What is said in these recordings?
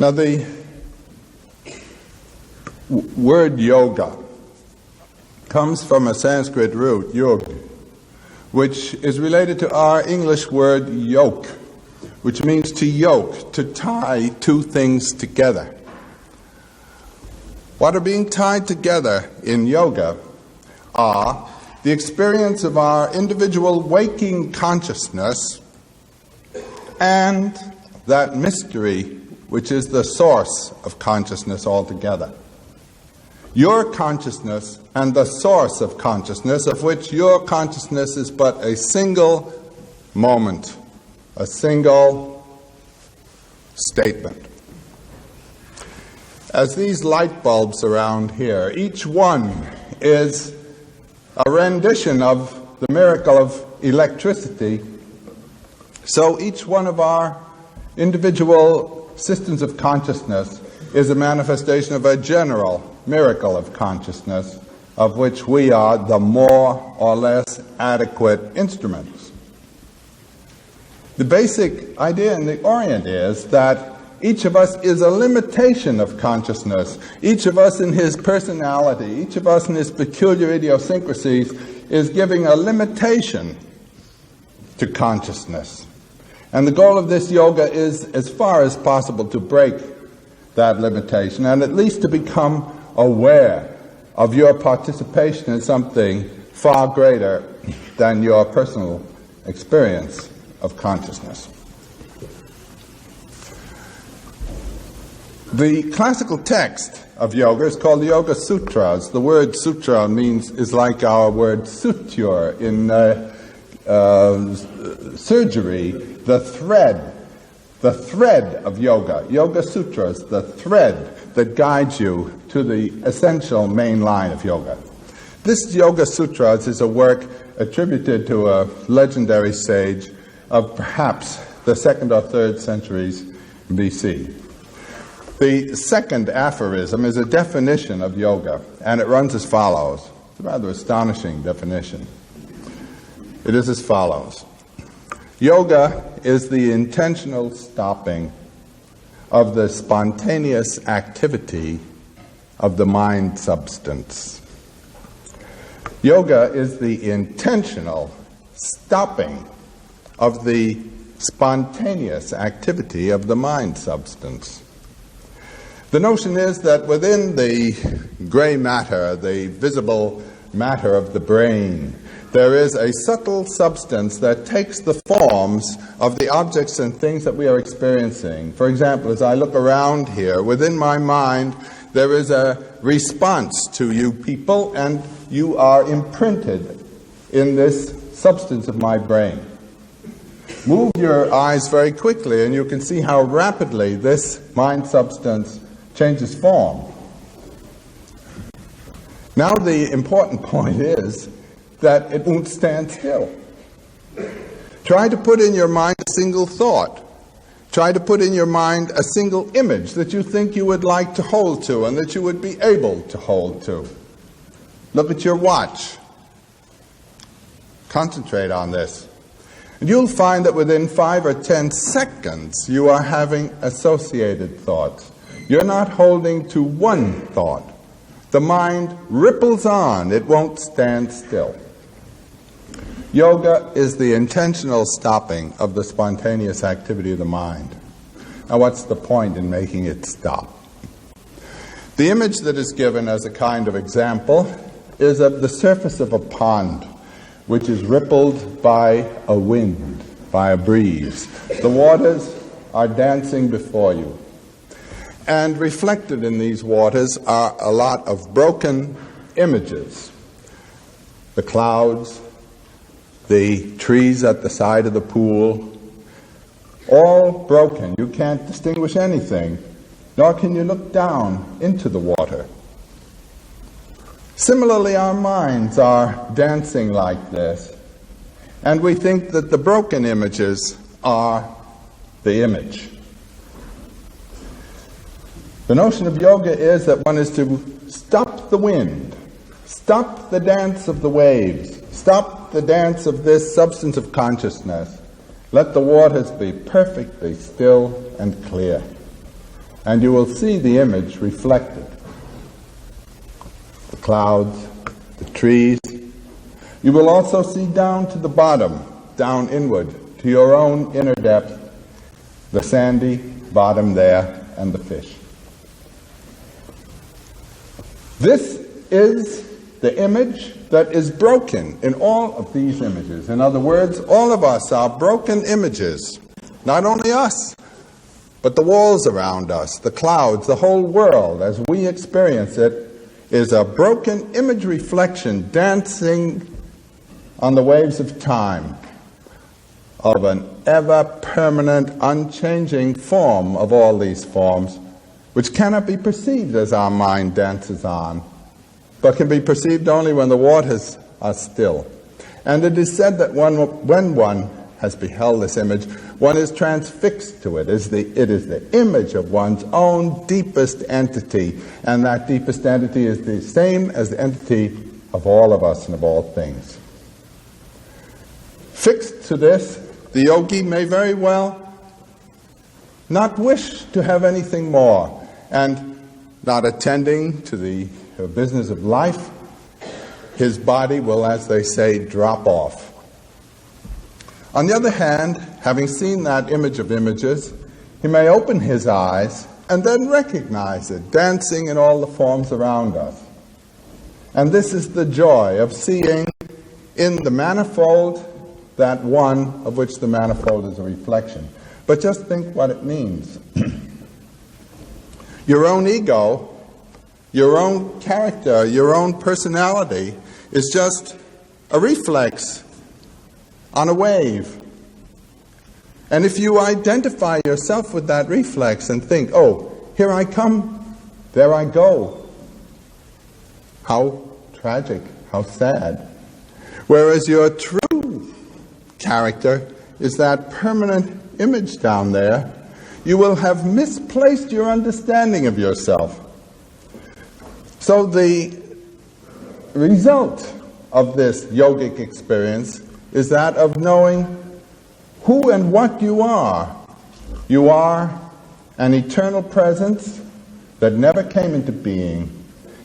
Now the word yoga comes from a Sanskrit root, yog, which is related to our English word yoke, which means to yoke, to tie two things together. What are being tied together in yoga are the experience of our individual waking consciousness and that mystery which is the source of consciousness altogether. Your consciousness and the source of consciousness, of which your consciousness is but a single moment, a single statement. As these light bulbs around here, each one is a rendition of the miracle of electricity, so each one of our individual systems of consciousness is a manifestation of a general miracle of consciousness, of which we are the more or less adequate instruments. The basic idea in the Orient is that each of us is a limitation of consciousness. Each of us in his personality, each of us in his peculiar idiosyncrasies is giving a limitation to consciousness. And the goal of this yoga is, as far as possible, to break that limitation and at least to become aware of your participation in something far greater than your personal experience of consciousness. The classical text of yoga is called the Yoga Sutras. The word sutra is like our word suture in surgery, the thread of yoga. Yoga Sutras, the thread that guides you to the essential main line of yoga. This Yoga Sutras is a work attributed to a legendary sage of perhaps the 2nd or 3rd centuries BC. The second aphorism is a definition of yoga, and it runs as follows. It's a rather astonishing definition. It is as follows. Yoga is the intentional stopping of the spontaneous activity of the mind substance. Yoga is the intentional stopping of the spontaneous activity of the mind substance. The notion is that within the gray matter, the visible matter of the brain, there is a subtle substance that takes the forms of the objects and things that we are experiencing. For example, as I look around here, within my mind, there is a response to you people, and you are imprinted in this substance of my brain. Move your eyes very quickly, and you can see how rapidly this mind substance changes form. Now the important point is that it won't stand still. Try to put in your mind a single thought. Try to put in your mind a single image that you think you would like to hold to and that you would be able to hold to. Look at your watch. Concentrate on this. And you'll find that within 5 or 10 seconds you are having associated thoughts. You're not holding to one thought. The mind ripples on. It won't stand still. Yoga is the intentional stopping of the spontaneous activity of the mind. Now, what's the point in making it stop? The image that is given as a kind of example is of the surface of a pond, which is rippled by a wind, by a breeze. The waters are dancing before you. And reflected in these waters are a lot of broken images. The clouds, the trees at the side of the pool, all broken. You can't distinguish anything, nor can you look down into the water. Similarly, our minds are dancing like this, and we think that the broken images are the image. The notion of yoga is that one is to stop the wind, stop the dance of the waves, stop the dance of this substance of consciousness. Let the waters be perfectly still and clear. and you will see the image reflected. The clouds, the trees. You will also see down to the bottom, down inward, to your own inner depth, the sandy bottom there, and the fish. This is the image that is broken in all of these images. In other words, all of us are broken images. Not only us, but the walls around us, the clouds, the whole world, as we experience it, is a broken image reflection dancing on the waves of time, of an ever-permanent, unchanging form of all these forms, which cannot be perceived as our mind dances on, but can be perceived only when the waters are still. And it is said that when one has beheld this image, one is transfixed to it. It is the image of one's own deepest entity, and that deepest entity is the same as the entity of all of us and of all things. Fixed to this, the yogi may very well not wish to have anything more, and not attending to the business of life, his body will, as they say, drop off. On the other hand, having seen that image of images, he may open his eyes and then recognize it, dancing in all the forms around us. And this is the joy of seeing in the manifold that one of which the manifold is a reflection. But just think what it means. Your own ego, your own character, your own personality is just a reflex on a wave. And if you identify yourself with that reflex and think, oh, here I come, there I go. How tragic, how sad. Whereas your true character is that permanent image down there, you will have misplaced your understanding of yourself. So the result of this yogic experience is that of knowing who and what you are. You are an eternal presence that never came into being,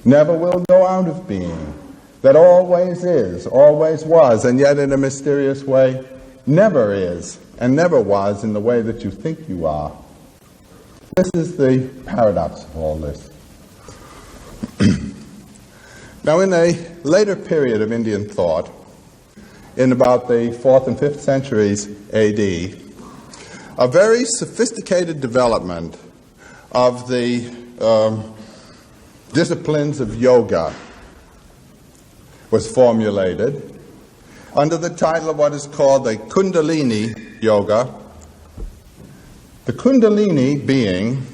never will go out of being, that always is, always was, and yet in a mysterious way never is and never was in the way that you think you are. This is the paradox of all this. Now, in a later period of Indian thought, in about the 4th and 5th centuries A.D., a very sophisticated development of the disciplines of yoga was formulated under the title of what is called the Kundalini Yoga. The Kundalini being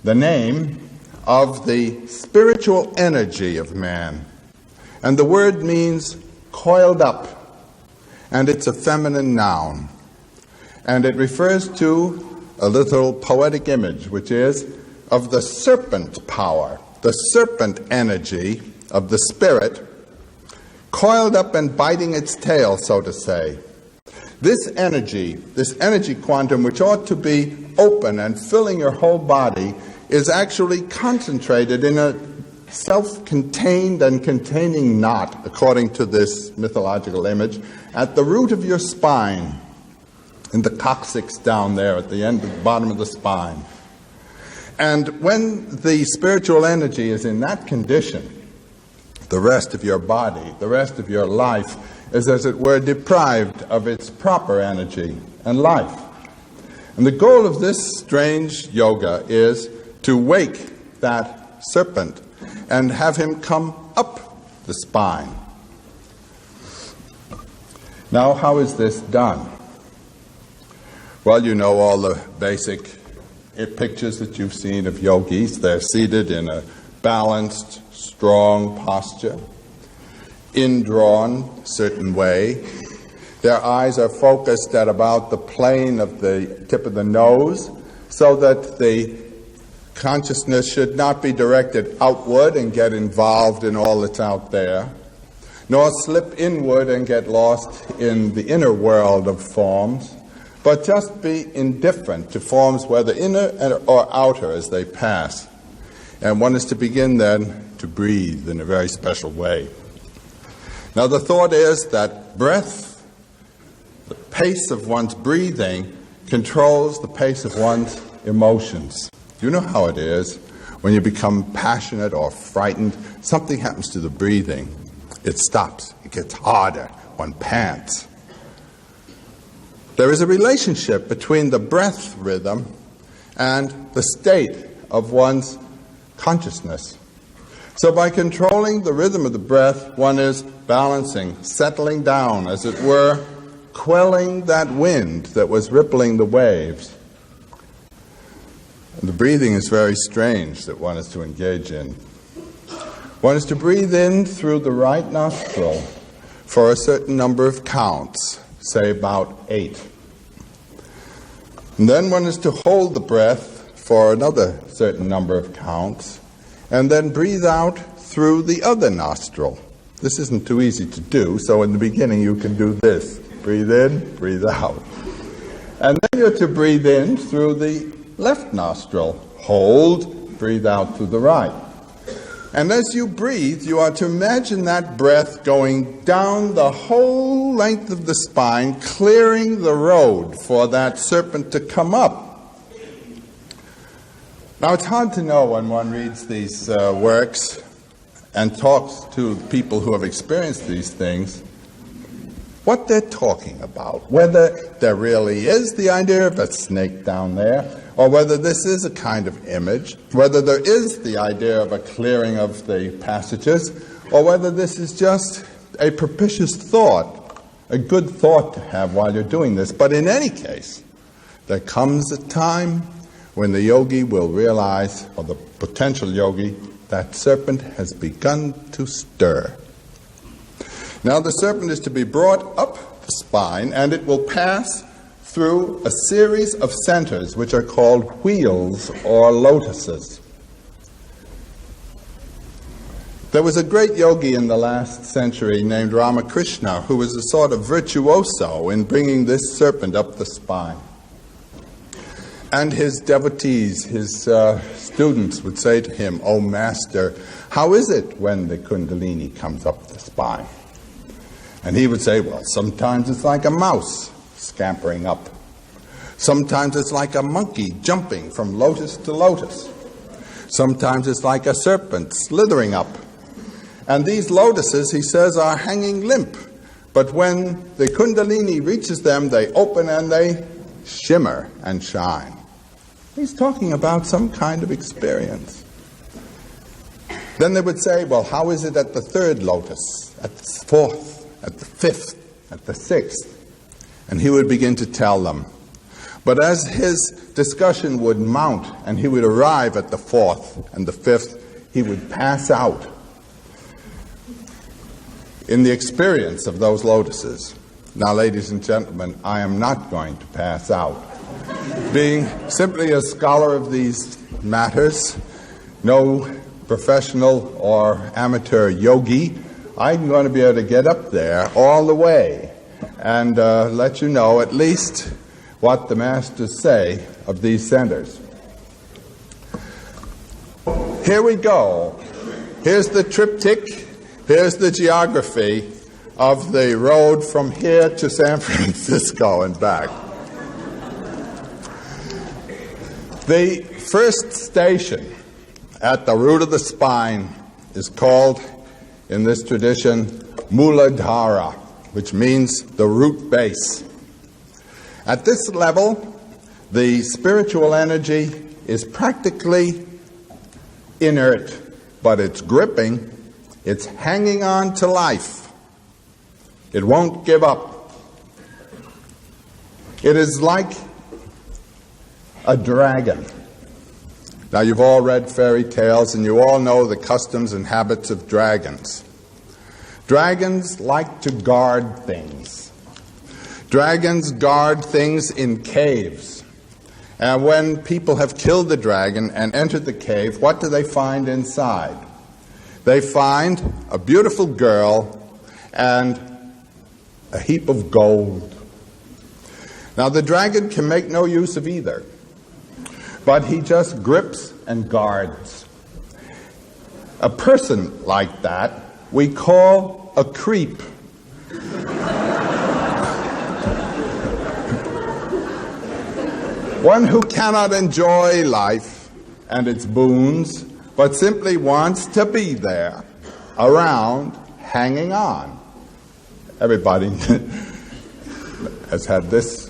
the name of the spiritual energy of man. And the word means coiled up, and it's a feminine noun. And it refers to a little poetic image, which is of the serpent power, the serpent energy of the spirit, coiled up and biting its tail, so to say. This energy quantum, which ought to be open and filling your whole body, is actually concentrated in a self-contained and containing knot, according to this mythological image, at the root of your spine, in the coccyx down there at the end of the bottom of the spine. And when the spiritual energy is in that condition, the rest of your body, the rest of your life is, as it were, deprived of its proper energy and life. And the goal of this strange yoga is to wake that serpent and have him come up the spine. Now, how is this done? Well, you know all the basic pictures that you've seen of yogis. They're seated in a balanced, strong posture, indrawn a certain way. Their eyes are focused at about the plane of the tip of the nose, so that the consciousness should not be directed outward and get involved in all that's out there, nor slip inward and get lost in the inner world of forms, but just be indifferent to forms, whether inner or outer, as they pass. And one is to begin then to breathe in a very special way. Now the thought is that breath, the pace of one's breathing, controls the pace of one's emotions. You know how it is. When you become passionate or frightened, something happens to the breathing. It stops. It gets harder. One pants. There is a relationship between the breath rhythm and the state of one's consciousness. So by controlling the rhythm of the breath, one is balancing, settling down, as it were, quelling that wind that was rippling the waves. And the breathing is very strange that one is to engage in. One is to breathe in through the right nostril for a certain number of counts, say about 8. And then one is to hold the breath for another certain number of counts, and then breathe out through the other nostril. This isn't too easy to do, so in the beginning you can do this. Breathe in, breathe out. And then you're to breathe in through the left nostril. Hold, breathe out through the right. And as you breathe, you are to imagine that breath going down the whole length of the spine, clearing the road for that serpent to come up. Now, it's hard to know when one reads these works and talks to people who have experienced these things what they're talking about, whether there really is the idea of a snake down there, or whether this is a kind of image, whether there is the idea of a clearing of the passages, or whether this is just a propitious thought, a good thought to have while you're doing this. But in any case, there comes a time when the yogi will realize, or the potential yogi, that serpent has begun to stir. Now the serpent is to be brought up the spine, and it will pass through a series of centers which are called wheels or lotuses. There was a great yogi in the last century named Ramakrishna who was a sort of virtuoso in bringing this serpent up the spine. And his devotees, his students would say to him, "Oh, Master, how is it when the Kundalini comes up the spine?" And he would say, "Well, sometimes it's like a mouse scampering up. Sometimes it's like a monkey jumping from lotus to lotus. Sometimes it's like a serpent slithering up. And these lotuses," he says, "are hanging limp. But when the Kundalini reaches them, they open and they shimmer and shine." He's talking about some kind of experience. Then they would say, "Well, how is it at the third lotus, at the fourth, at the fifth, at the sixth?" And he would begin to tell them. But as his discussion would mount and he would arrive at the fourth and the fifth, he would pass out in the experience of those lotuses. Now, ladies and gentlemen, I am not going to pass out. Being simply a scholar of these matters, no professional or amateur yogi, I'm going to be able to get up there all the way and let you know at least what the masters say of these centers. Here we go. Here's the triptych. Here's the geography of the road from here to San Francisco and back. The first station at the root of the spine is called, in this tradition, Muladhara, which means the root base. At this level, the spiritual energy is practically inert, but it's gripping, it's hanging on to life. It won't give up. It is like a dragon. Now, you've all read fairy tales, and you all know the customs and habits of dragons. Dragons like to guard things. Dragons guard things in caves. And when people have killed the dragon and entered the cave, what do they find inside? They find a beautiful girl and a heap of gold. Now the dragon can make no use of either, but he just grips and guards. A person like that we call a creep. One who cannot enjoy life and its boons, but simply wants to be there, around, hanging on. Everybody has had this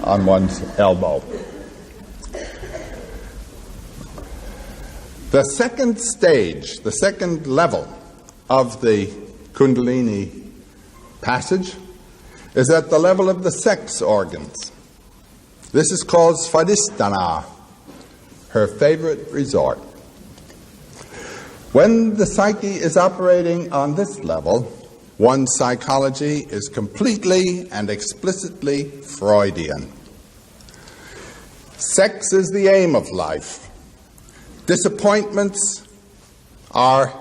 on one's elbow. The second stage, the second level of the Kundalini passage is at the level of the sex organs. This is called Svadhisthana, her favorite resort. When the psyche is operating on this level, one's psychology is completely and explicitly Freudian. Sex is the aim of life. Disappointments are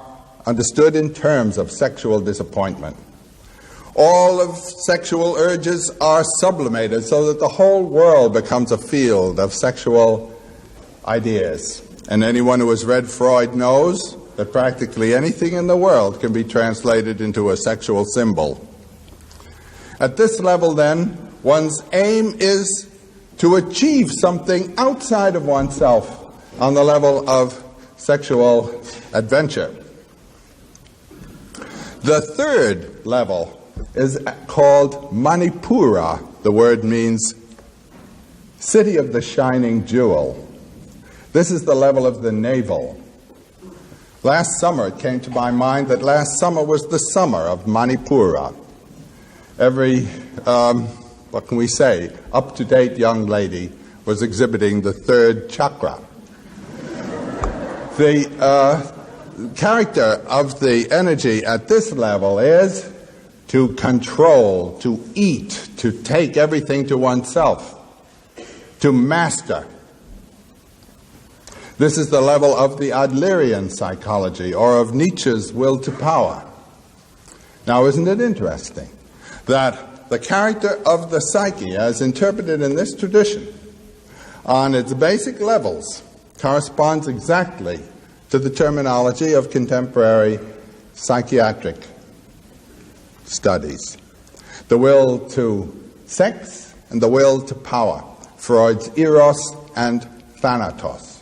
understood in terms of sexual disappointment. All of sexual urges are sublimated so that the whole world becomes a field of sexual ideas. And anyone who has read Freud knows that practically anything in the world can be translated into a sexual symbol. At this level, then, one's aim is to achieve something outside of oneself on the level of sexual adventure. The third level is called Manipura. The word means city of the shining jewel. This is the level of the navel. Last summer it came to my mind that last summer was the summer of Manipura. Every, what can we say, up-to-date young lady was exhibiting the third chakra. The character of the energy at this level is to control, to eat, to take everything to oneself, to master. This is the level of the Adlerian psychology, or of Nietzsche's will to power. Now, isn't it interesting that the character of the psyche, as interpreted in this tradition, on its basic levels, corresponds exactly to the terminology of contemporary psychiatric studies. The will to sex and the will to power. Freud's eros and thanatos.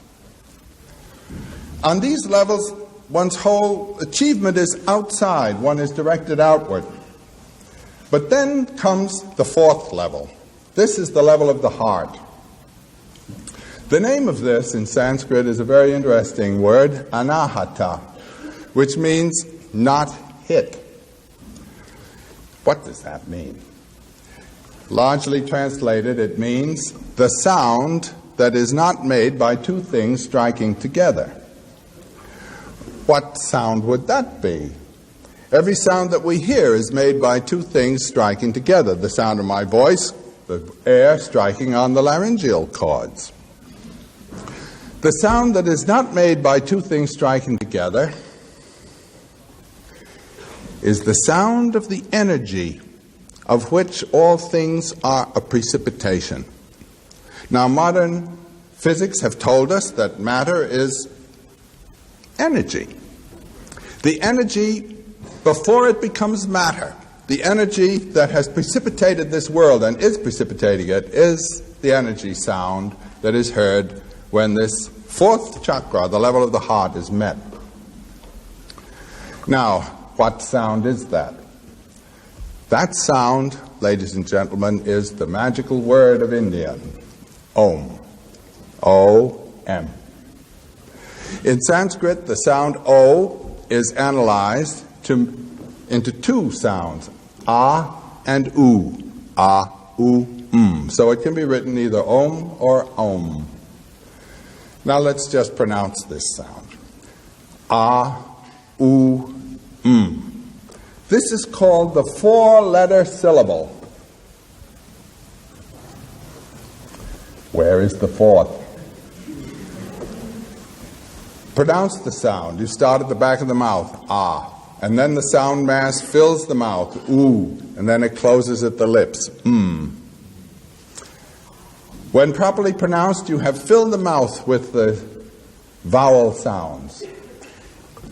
On these levels, one's whole achievement is outside. One is directed outward. But then comes the fourth level. This is the level of the heart. The name of this in Sanskrit is a very interesting word, anahata, which means not hit. What does that mean? Largely translated, it means the sound that is not made by two things striking together. What sound would that be? Every sound that we hear is made by two things striking together. The sound of my voice, the air striking on the laryngeal cords. The sound that is not made by two things striking together is the sound of the energy of which all things are a precipitation. Now, modern physics have told us that matter is energy. The energy before it becomes matter, the energy that has precipitated this world and is precipitating it, is the energy sound that is heard when this fourth chakra, the level of the heart, is met. Now, what sound is that? That sound, ladies and gentlemen, is the magical word of India, Om. O-M. In Sanskrit, the sound O is analyzed into two sounds, A and U. A, U, So it can be written either Om or Om. Now let's just pronounce this sound. A, U, This is called the four-letter syllable. Where is the fourth? Pronounce the sound. You start at the back of the mouth, ah, and then the sound mass fills the mouth, ooh, and then it closes at the lips, When properly pronounced, you have filled the mouth with the vowel sounds.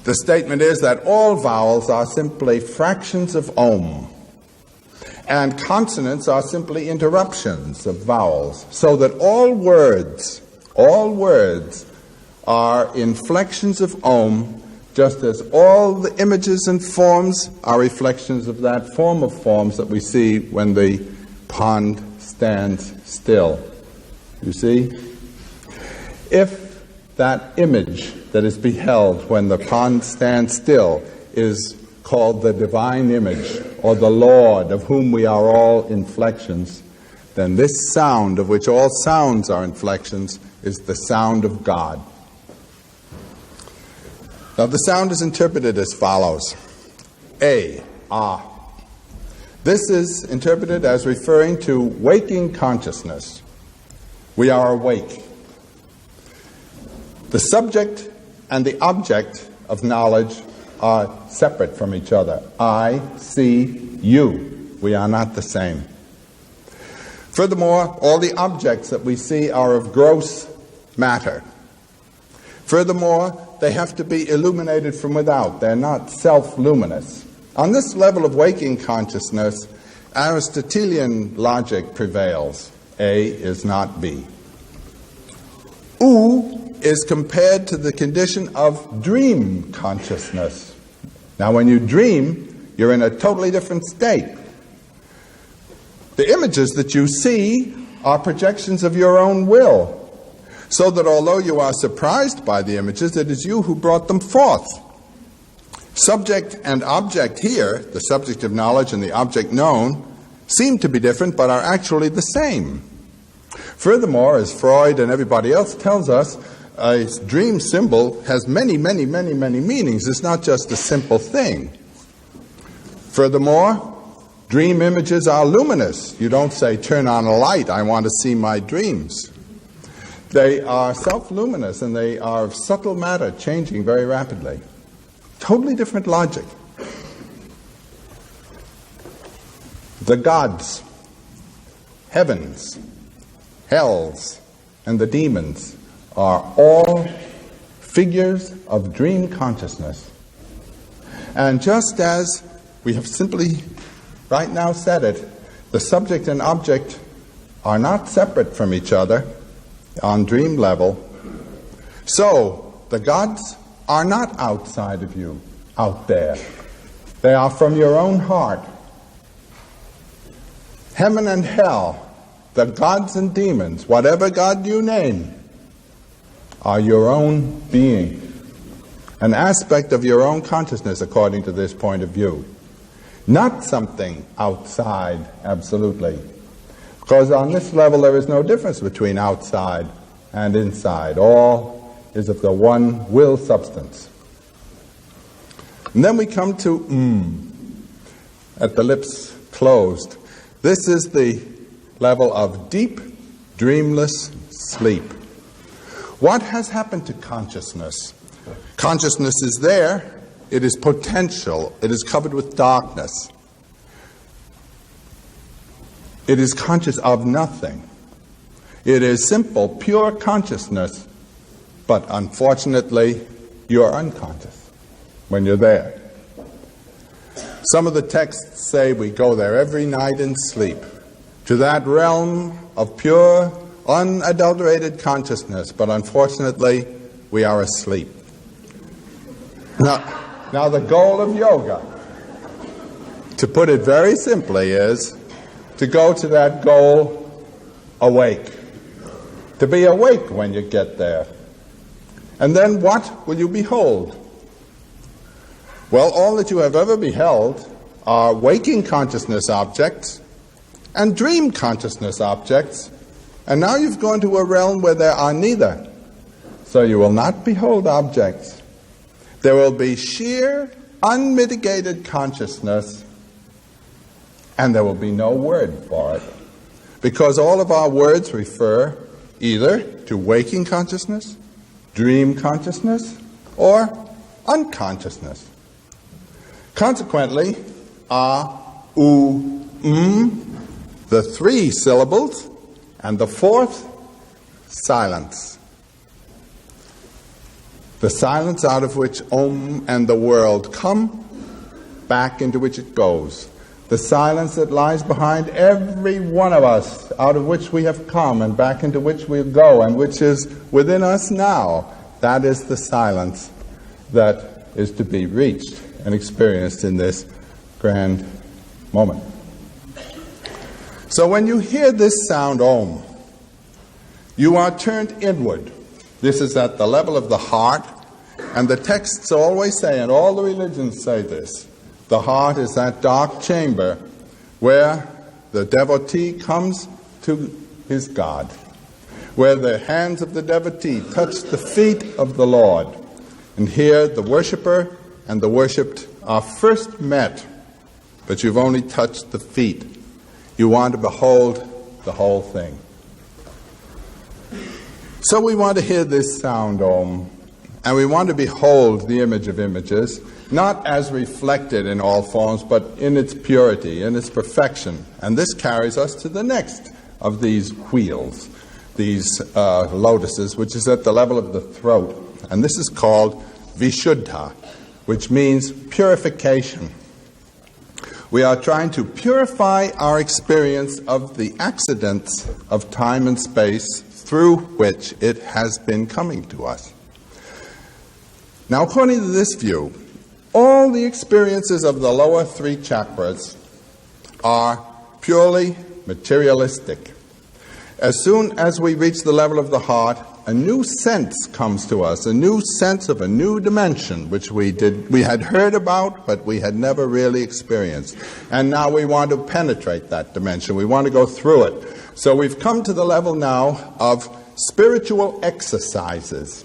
The statement is that all vowels are simply fractions of Om, and consonants are simply interruptions of vowels, so that all words are inflections of Om, just as all the images and forms are reflections of that form of forms that we see when the pond stands still. You see? If that image that is beheld when the pond stands still is called the divine image, or the Lord, of whom we are all inflections, then this sound, of which all sounds are inflections, is the sound of God. Now the sound is interpreted as follows. A, ah. This is interpreted as referring to waking consciousness. We are awake. The subject and the object of knowledge are separate from each other. I see you. We are not the same. Furthermore, all the objects that we see are of gross matter. Furthermore, they have to be illuminated from without. They're not self-luminous. On this level of waking consciousness, Aristotelian logic prevails. A is not B. U is compared to the condition of dream consciousness. Now, when you dream, you're in a totally different state. The images that you see are projections of your own will, so that although you are surprised by the images, it is you who brought them forth. Subject and object here, the subject of knowledge and the object known, seem to be different but are actually the same. Furthermore, as Freud and everybody else tells us, a dream symbol has many meanings. It's not just a simple thing. Furthermore, dream images are luminous. You don't say, turn on a light, I want to see my dreams. They are self-luminous, and they are of subtle matter, changing very rapidly. Totally different logic. The gods, heavens, hells, and the demons are all figures of dream consciousness. And just as we have simply right now said it, the subject and object are not separate from each other on dream level, so the gods are not outside of you, out there. They are from your own heart. Heaven and hell, the gods and demons, whatever god you name, are your own being, an aspect of your own consciousness according to this point of view. Not something outside, absolutely. Because on this level there is no difference between outside and inside. All is of the one will substance. And then we come to at the lips closed. This is the level of deep, dreamless sleep. What has happened to consciousness? Consciousness is there. It is potential. It is covered with darkness. It is conscious of nothing. It is simple, pure consciousness. But unfortunately, you're unconscious when you're there. Some of the texts say we go there every night in sleep, to that realm of pure, unadulterated consciousness, but unfortunately, we are asleep. Now the goal of yoga, to put it very simply, is to go to that goal awake. To be awake when you get there. And then what will you behold? Well, all that you have ever beheld are waking consciousness objects and dream consciousness objects. And now you've gone to a realm where there are neither. So you will not behold objects. There will be sheer, unmitigated consciousness, and there will be no word for it. Because all of our words refer either to waking consciousness, dream consciousness, or unconsciousness. Consequently, a, u, the three syllables And the fourth, silence. The silence out of which Om and the world come, back into which it goes. The silence that lies behind every one of us, out of which we have come and back into which we'll go, and which is within us now. That is the silence that is to be reached and experienced in this grand moment. So when you hear this sound, Om, you are turned inward. This is at the level of the heart, and the texts always say, and all the religions say this, the heart is that dark chamber where the devotee comes to his God, where the hands of the devotee touch the feet of the Lord. And here the worshipper and the worshipped are first met, but you've only touched the feet. You want to behold the whole thing. So we want to hear this sound, Om, and we want to behold the image of images, not as reflected in all forms, but in its purity, in its perfection. And this carries us to the next of these wheels, these lotuses, which is at the level of the throat. And this is called Vishuddha, which means purification. We are trying to purify our experience of the accidents of time and space through which it has been coming to us. Now, according to this view, all the experiences of the lower three chakras are purely materialistic. As soon as we reach the level of the heart, a new sense comes to us, a new sense of a new dimension, which we had heard about, but we had never really experienced. And now we want to penetrate that dimension. We want to go through it. So we've come to the level now of spiritual exercises.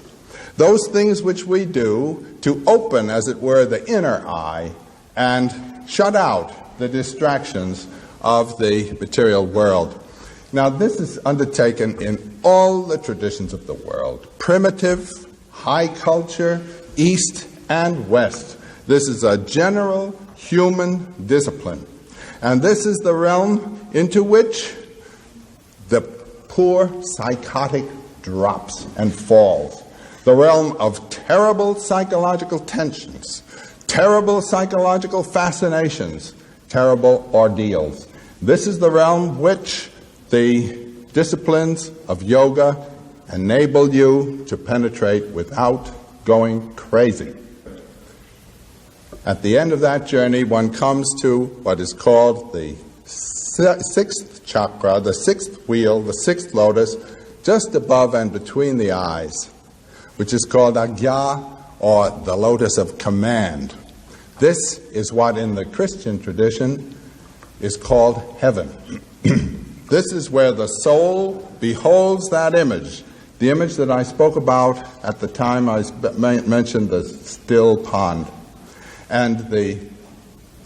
Those things which we do to open, as it were, the inner eye and shut out the distractions of the material world. Now, this is undertaken in all the traditions of the world, primitive, high culture, East and West. This is a general human discipline. And this is the realm into which the poor psychotic drops and falls. The realm of terrible psychological tensions, terrible psychological fascinations, terrible ordeals. This is the realm which the disciplines of yoga enable you to penetrate without going crazy. At the end of that journey, one comes to what is called the sixth chakra, the sixth wheel, the sixth lotus, just above and between the eyes, which is called Agya, or the lotus of command. This is what in the Christian tradition is called heaven. This is where the soul beholds that image, the image that I spoke about at the time I mentioned the still pond. And the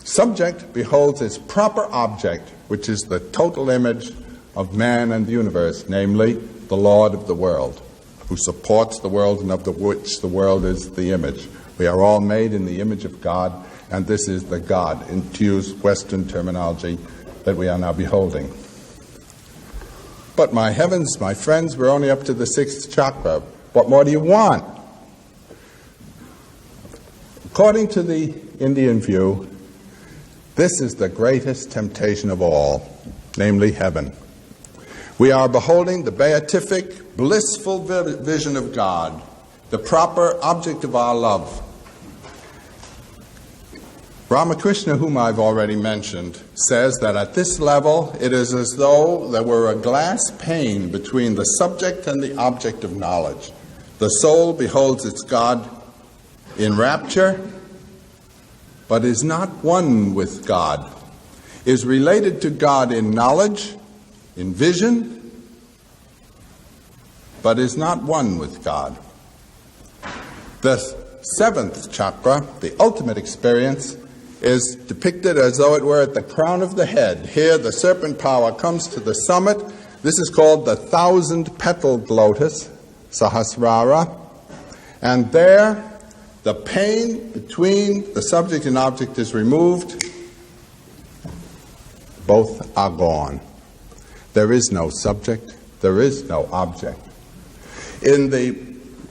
subject beholds its proper object, which is the total image of man and the universe, namely the Lord of the world, who supports the world and of which the world is the image. We are all made in the image of God, and this is the God, to use Western terminology, that we are now beholding. But my heavens, my friends, we're only up to the sixth chakra. What more do you want? According to the Indian view, this is the greatest temptation of all, namely heaven. We are beholding the beatific, blissful vision of God, the proper object of our love. Ramakrishna, whom I've already mentioned, says that at this level it is as though there were a glass pane between the subject and the object of knowledge. The soul beholds its God in rapture, but is not one with God, is related to God in knowledge, in vision, but is not one with God. The seventh chakra, the ultimate experience, is depicted as though it were at the crown of the head. Here the serpent power comes to the summit. This is called the 1,000-petaled lotus, Sahasrara. And there the pain between the subject and object is removed. Both are gone. There is no subject, there is no object. In the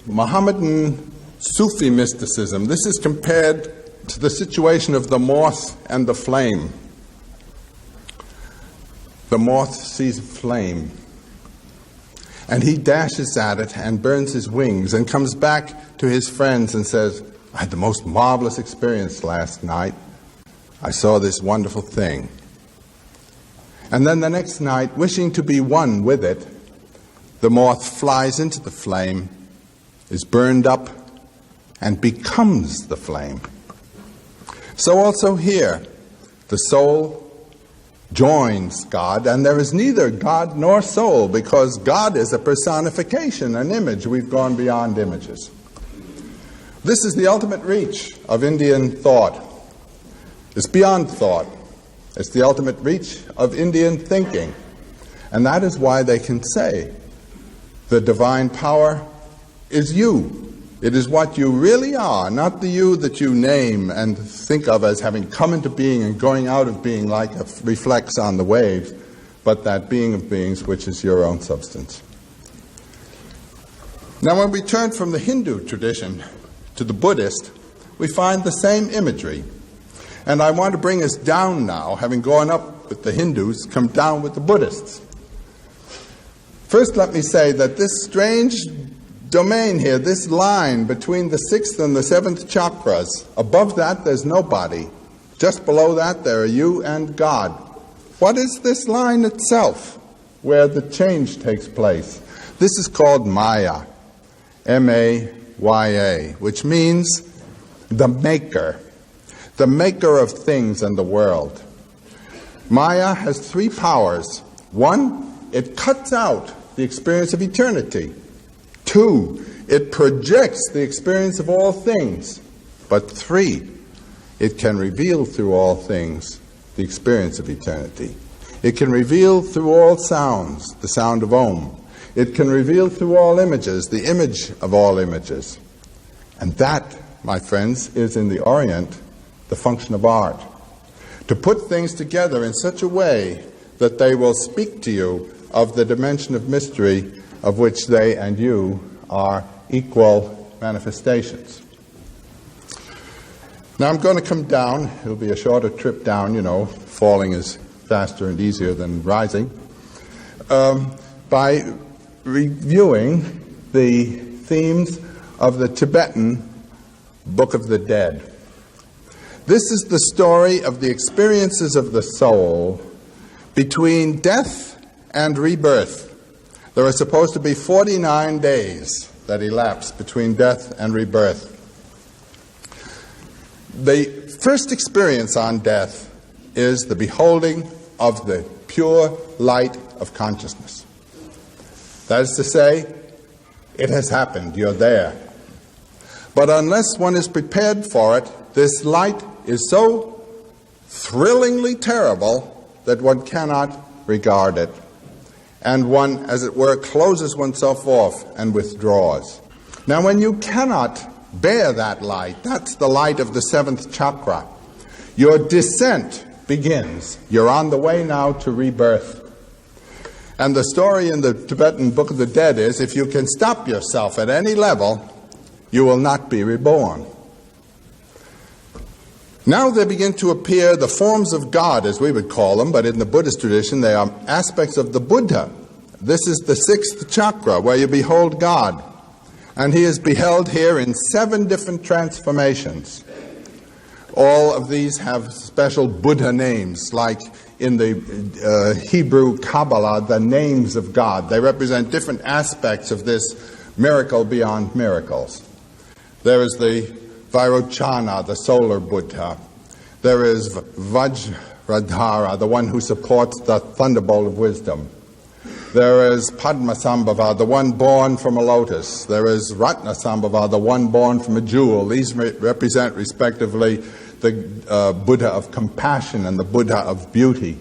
Mohammedan Sufi mysticism, this is compared to the situation of the moth and the flame. The moth sees a flame, and he dashes at it and burns his wings and comes back to his friends and says, I had the most marvelous experience last night. I saw this wonderful thing. And then the next night, wishing to be one with it, the moth flies into the flame, is burned up, and becomes the flame. So also here, the soul joins God, and there is neither God nor soul, because God is a personification, an image. We've gone beyond images. This is the ultimate reach of Indian thought. It's beyond thought. It's the ultimate reach of Indian thinking. And that is why they can say the divine power is you. It is what you really are, not the you that you name and think of as having come into being and going out of being like a reflex on the waves, but that being of beings which is your own substance. Now, when we turn from the Hindu tradition to the Buddhist, we find the same imagery. And I want to bring us down now, having gone up with the Hindus, come down with the Buddhists. First, let me say that this strange domain here, this line between the 6th and the 7th chakras, above that there's nobody. Just below that there are you and God. What is this line itself, where the change takes place? This is called Maya, M-A-Y-A, which means the maker of things and the world. Maya has three powers. One, it cuts out the experience of eternity. Two, it projects the experience of all things. But three, it can reveal through all things the experience of eternity. It can reveal through all sounds, the sound of Om. It can reveal through all images, the image of all images. And that, my friends, is in the Orient the function of art. To put things together in such a way that they will speak to you of the dimension of mystery of which they and you are equal manifestations. Now I'm going to come down. It'll be a shorter trip down, falling is faster and easier than rising, by reviewing the themes of the Tibetan Book of the Dead. This is the story of the experiences of the soul between death and rebirth. There are supposed to be 49 days that elapse between death and rebirth. The first experience on death is the beholding of the pure light of consciousness. That is to say, it has happened, you're there. But unless one is prepared for it, this light is so thrillingly terrible that one cannot regard it. And one, as it were, closes oneself off and withdraws. Now, when you cannot bear that light, that's the light of the 7th chakra, your descent begins. You're on the way now to rebirth. And the story in the Tibetan Book of the Dead is, if you can stop yourself at any level, you will not be reborn. Now there begin to appear the forms of God, as we would call them, but in the Buddhist tradition they are aspects of the Buddha. This is the 6th chakra, where you behold God. And he is beheld here in 7 different transformations. All of these have special Buddha names, like in the Hebrew Kabbalah, the names of God. They represent different aspects of this miracle beyond miracles. There is the Vairochana, the solar Buddha. There is Vajradhara, the one who supports the thunderbolt of wisdom. There is Padmasambhava, the one born from a lotus. There is Ratnasambhava, the one born from a jewel. These represent, respectively, the Buddha of compassion and the Buddha of beauty.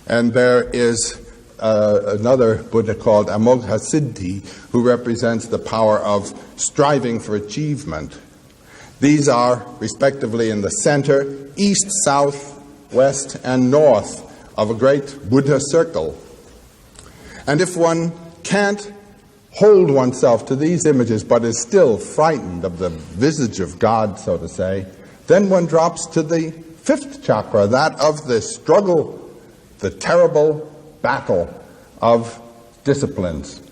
And there is another Buddha called Amoghasiddhi, who represents the power of striving for achievement. These are, respectively, in the center, east, south, west, and north of a great Buddha circle. And if one can't hold oneself to these images but is still frightened of the visage of God, so to say, then one drops to the fifth chakra, that of the struggle, the terrible battle of disciplines.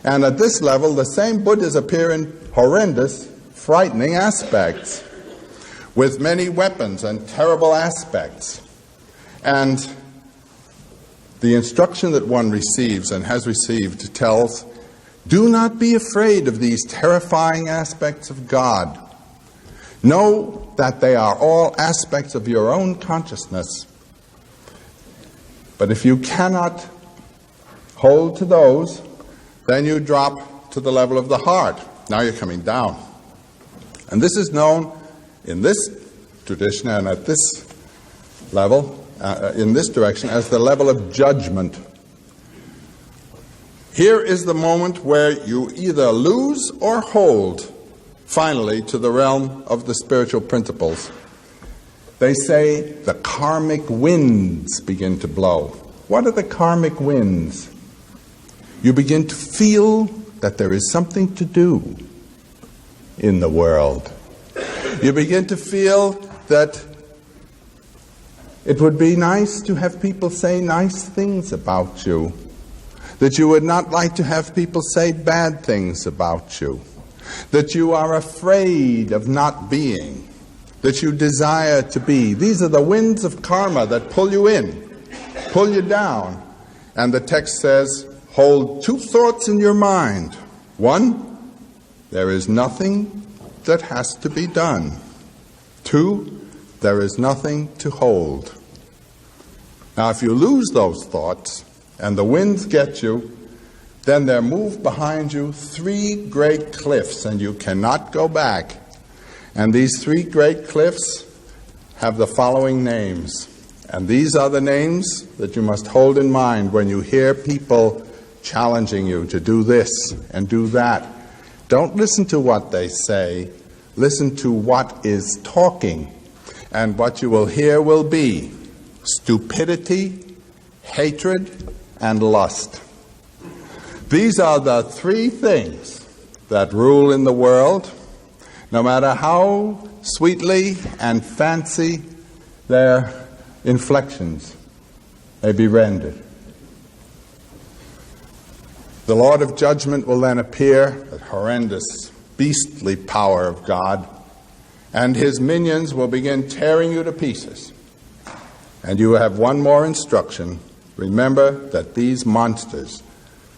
And at this level, the same Buddhas appear in horrendous, frightening aspects, with many weapons and terrible aspects. And the instruction that one receives and has received tells, do not be afraid of these terrifying aspects of God. Know that they are all aspects of your own consciousness. But if you cannot hold to those, then you drop to the level of the heart. Now you're coming down. And this is known in this tradition and at this level, in this direction, as the level of judgment. Here is the moment where you either lose or hold, finally, to the realm of the spiritual principles. They say the karmic winds begin to blow. What are the karmic winds? You begin to feel that there is something to do in the world. You begin to feel that it would be nice to have people say nice things about you, that you would not like to have people say bad things about you, that you are afraid of not being, that you desire to be. These are the winds of karma that pull you in, pull you down. And the text says, hold two thoughts in your mind. One, there is nothing that has to be done. Two, there is nothing to hold. Now, if you lose those thoughts and the winds get you, then there move behind you three great cliffs, and you cannot go back. And these three great cliffs have the following names. And these are the names that you must hold in mind when you hear people challenging you to do this and do that. Don't listen to what they say. Listen to what is talking. And what you will hear will be stupidity, hatred, and lust. These are the three things that rule in the world, no matter how sweetly and fancy their inflections may be rendered. The Lord of Judgment will then appear, the horrendous, beastly power of God, and his minions will begin tearing you to pieces. And you have one more instruction. Remember that these monsters,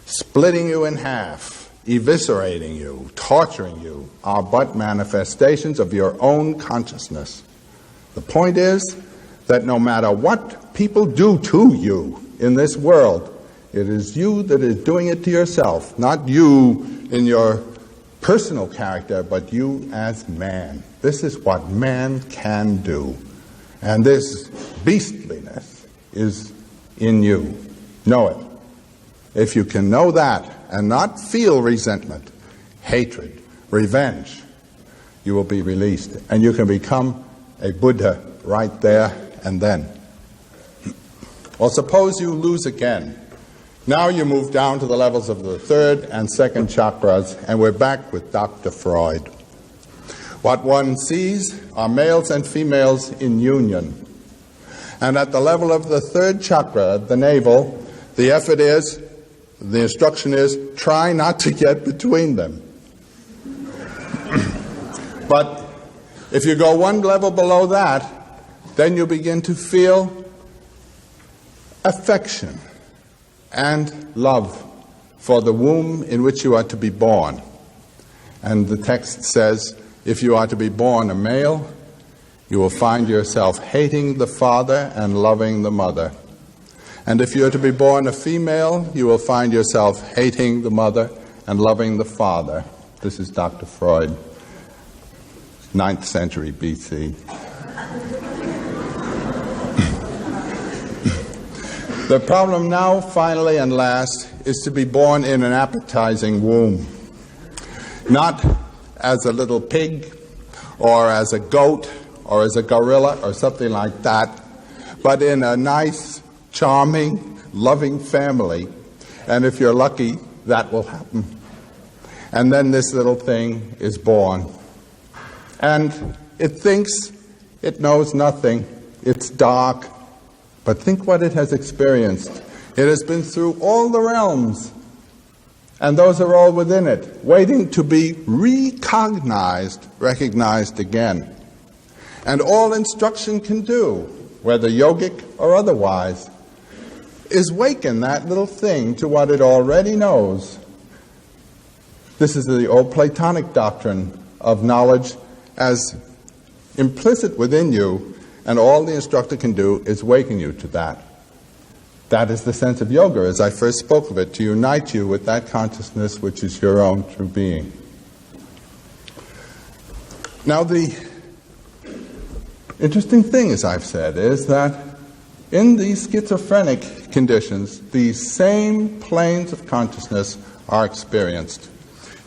splitting you in half, eviscerating you, torturing you, are but manifestations of your own consciousness. The point is that no matter what people do to you in this world, it is you that is doing it to yourself, not you in your personal character, but you as man. This is what man can do. And this beastliness is in you. Know it. If you can know that and not feel resentment, hatred, revenge, you will be released. And you can become a Buddha right there and then. Well, suppose you lose again. Now you move down to the levels of the third and second chakras, and we're back with Dr. Freud. What one sees are males and females in union. And at the level of the third chakra, the navel, the instruction is, try not to get between them. But if you go one level below that, then you begin to feel affection and love for the womb in which you are to be born. And the text says, if you are to be born a male, you will find yourself hating the father and loving the mother. And if you are to be born a female, you will find yourself hating the mother and loving the father. This is Dr. Freud, 9th century BC. The problem now, finally and last, is to be born in an appetizing womb. Not as a little pig, or as a goat, or as a gorilla, or something like that, but in a nice, charming, loving family. And if you're lucky, that will happen. And then this little thing is born. And it thinks it knows nothing. It's dark. But think what it has experienced. It has been through all the realms. And those are all within it, waiting to be recognized again. And all instruction can do, whether yogic or otherwise, is waken that little thing to what it already knows. This is the old Platonic doctrine of knowledge as implicit within you, and all the instructor can do is waken you to that. That is the sense of yoga, as I first spoke of it, to unite you with that consciousness which is your own true being. Now, the interesting thing, as I've said, is that in these schizophrenic conditions, these same planes of consciousness are experienced.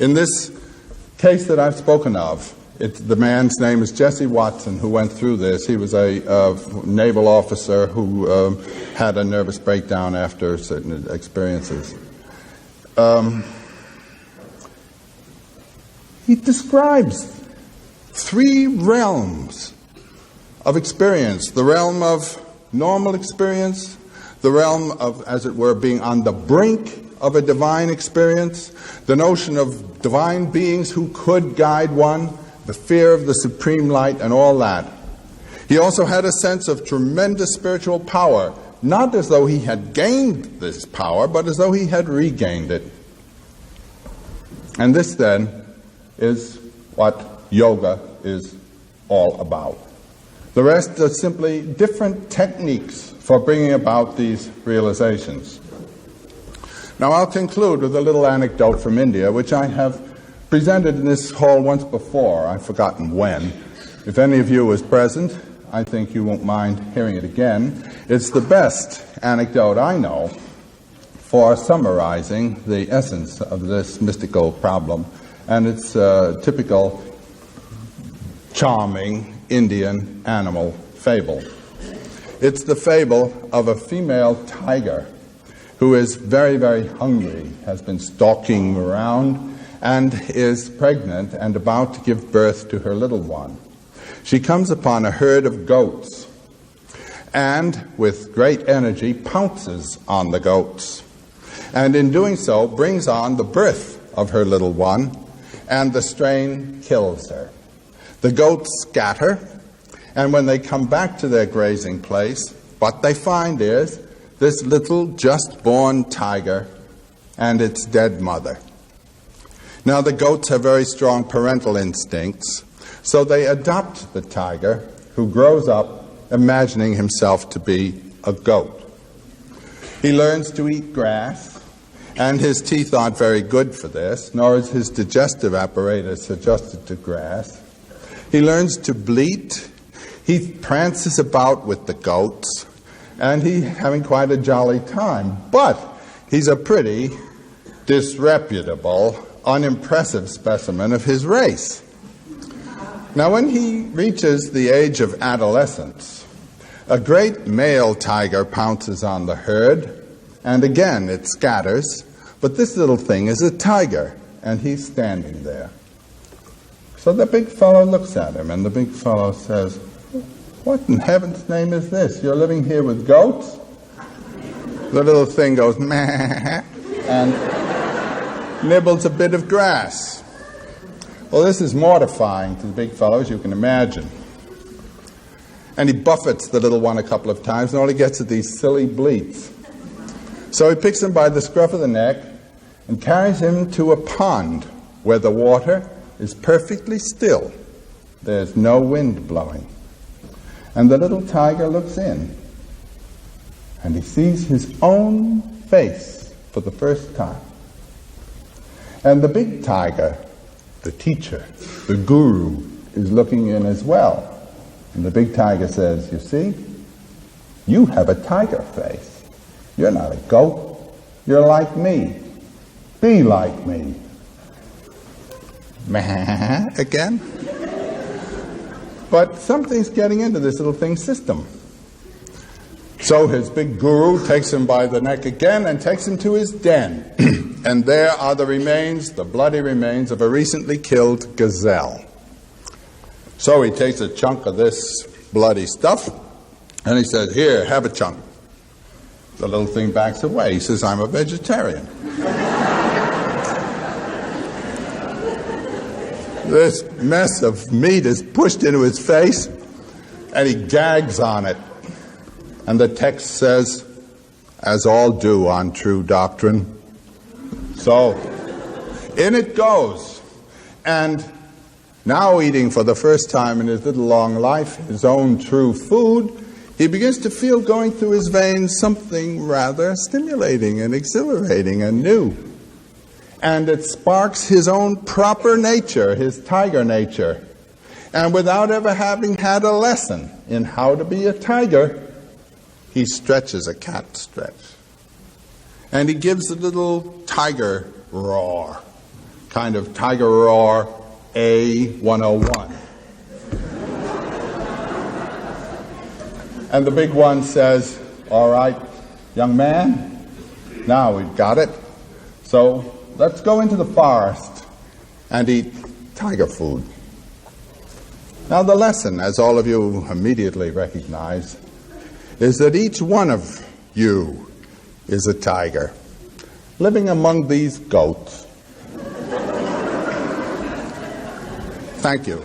In this case that I've spoken of, the man's name is Jesse Watson, who went through this. He was a naval officer who had a nervous breakdown after certain experiences. He describes 3 realms of experience: the realm of normal experience, the realm of, as it were, being on the brink of a divine experience, the notion of divine beings who could guide one, the fear of the supreme light, and all that. He also had a sense of tremendous spiritual power, not as though he had gained this power, but as though he had regained it. And this, then, is what yoga is all about. The rest are simply different techniques for bringing about these realizations. Now, I'll conclude with a little anecdote from India, which I have presented in this hall once before. I've forgotten when. If any of you was present, I think you won't mind hearing it again. It's the best anecdote I know for summarizing the essence of this mystical problem, and it's a typical charming Indian animal fable. It's the fable of a female tiger who is very, very hungry, has been stalking around, and is pregnant and about to give birth to her little one. She comes upon a herd of goats and, with great energy, pounces on the goats. And in doing so, brings on the birth of her little one, and the strain kills her. The goats scatter, and when they come back to their grazing place, what they find is this little just-born tiger and its dead mother. Now, the goats have very strong parental instincts, so they adopt the tiger, who grows up imagining himself to be a goat. He learns to eat grass, and his teeth aren't very good for this, nor is his digestive apparatus adjusted to grass. He learns to bleat. He prances about with the goats, and he's having quite a jolly time. But he's a pretty disreputable, unimpressive specimen of his race. Now, when he reaches the age of adolescence, a great male tiger pounces on the herd, and again it scatters, but this little thing is a tiger, and he's standing there. So the big fellow looks at him, and the big fellow says, "What in heaven's name is this? You're living here with goats?" The little thing goes, "Meh," and nibbles a bit of grass. Well, this is mortifying to the big fellow, as you can imagine. And he buffets the little one a couple of times, and all he gets are these silly bleats. So he picks him by the scruff of the neck and carries him to a pond where the water is perfectly still. There's no wind blowing. And the little tiger looks in, and he sees his own face for the first time. And the big tiger, the teacher, the guru, is looking in as well. And the big tiger says, "You see, you have a tiger face. You're not a goat. You're like me. Be like me." Meh, again. But something's getting into this little thing's system. So his big guru takes him by the neck again and takes him to his den. And there are the remains, the bloody remains of a recently killed gazelle. So he takes a chunk of this bloody stuff and he says, "Here, have a chunk." The little thing backs away. He says, "I'm a vegetarian." This mess of meat is pushed into his face and he gags on it. And the text says, "As all do on true doctrine." So, in it goes. And now eating for the first time in his little long life his own true food, he begins to feel going through his veins something rather stimulating and exhilarating and new. And it sparks his own proper nature, his tiger nature. And without ever having had a lesson in how to be a tiger, he stretches a cat stretch. And he gives a little tiger roar, kind of tiger roar A101. And the big one says, "All right, young man, now we've got it. So let's go into the forest and eat tiger food." Now the lesson, as all of you immediately recognize, is that each one of you is a tiger, living among these goats. Thank you.